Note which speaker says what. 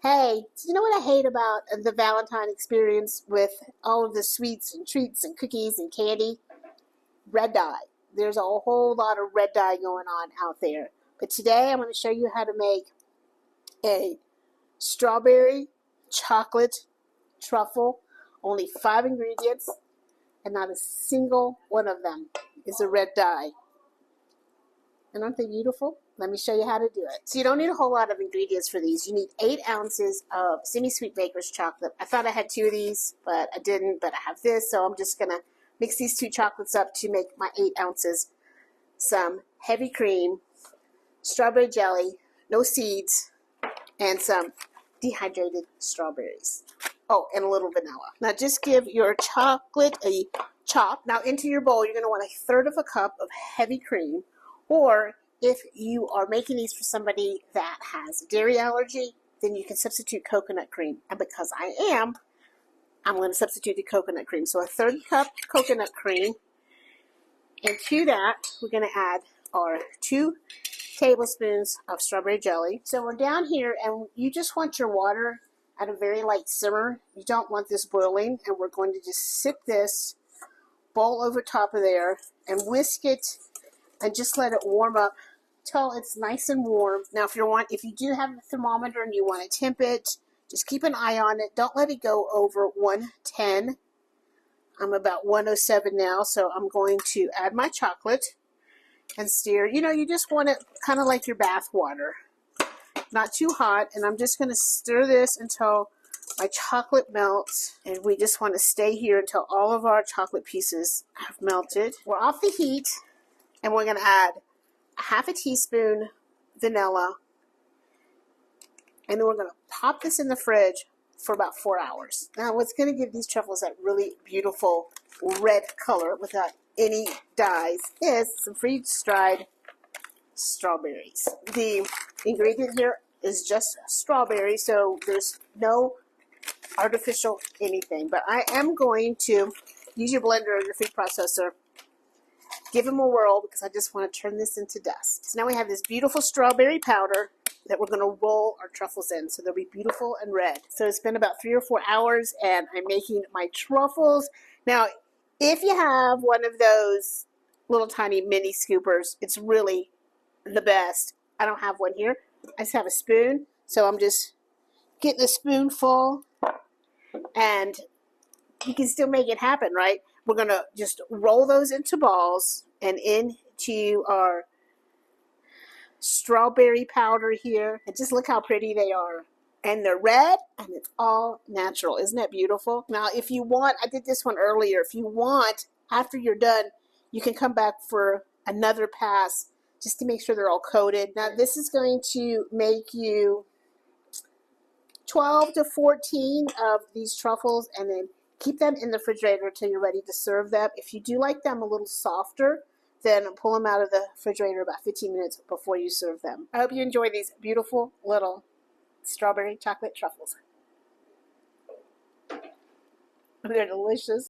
Speaker 1: Hey, so you know what I hate about the Valentine experience with all of the sweets and treats and cookies and candy? Red dye. There's a whole lot of red dye going on out there. But today I'm going to show you how to make a strawberry chocolate truffle. Only 5 ingredients, and not a single one of them is a red dye. And aren't they beautiful? Let me show you how to do it. So you don't need a whole lot of ingredients for these. You need 8 ounces of semi-sweet baker's chocolate. I thought I had 2 of these, but I didn't. But I have this, so I'm just going to mix these 2 chocolates up to make my 8 ounces. Some heavy cream, strawberry jelly, no seeds, and some dehydrated strawberries. Oh, and a little vanilla. Now just give your chocolate a chop. Now into your bowl, you're going to want 1/3 of a cup of heavy cream. Or if you are making these for somebody that has a dairy allergy, then you can substitute coconut cream. And because I am, I'm going to substitute the coconut cream. So 1/3 cup coconut cream. And to that, we're going to add our 2 tablespoons of strawberry jelly. So we're down here, and you just want your water at a very light simmer. You don't want this boiling, and we're going to just sit this bowl over top of there and whisk it and just let it warm up till it's nice and warm. Now if you do have a thermometer and you want to temp it, just keep an eye on it. Don't let it go over 110. I'm about 107 now, so I'm going to add my chocolate and stir. You just want it kind of like your bath water. Not too hot, and I'm just going to stir this until my chocolate melts, and we just want to stay here until all of our chocolate pieces have melted. We're off the heat, and we're going to add 1/2 teaspoon vanilla, and then we're going to pop this in the fridge for about 4 hours. Now what's going to give these truffles that really beautiful red color without any dyes is some freeze-dried strawberries. The ingredient here is just strawberry, so there's no artificial anything. But I am going to use your blender or your food processor. Give them a whirl because I just want to turn this into dust. So now we have this beautiful strawberry powder that we're going to roll our truffles in, so they'll be beautiful and red. So it's been about 3 or 4 hours, and I'm making my truffles. Now, if you have one of those little tiny mini scoopers, it's really the best. I don't have one here. I just have a spoon, so I'm just getting a spoonful, and you can still make it happen, right? We're going to just roll those into balls and into our strawberry powder here. And just look how pretty they are. And they're red, and it's all natural. Isn't that beautiful? Now, if you want, I did this one earlier. If you want, after you're done, you can come back for another pass just to make sure they're all coated. Now, this is going to make you 12 to 14 of these truffles, and then keep them in the refrigerator until you're ready to serve them. If you do like them a little softer, then pull them out of the refrigerator about 15 minutes before you serve them. I hope you enjoy these beautiful little strawberry chocolate truffles. They're delicious.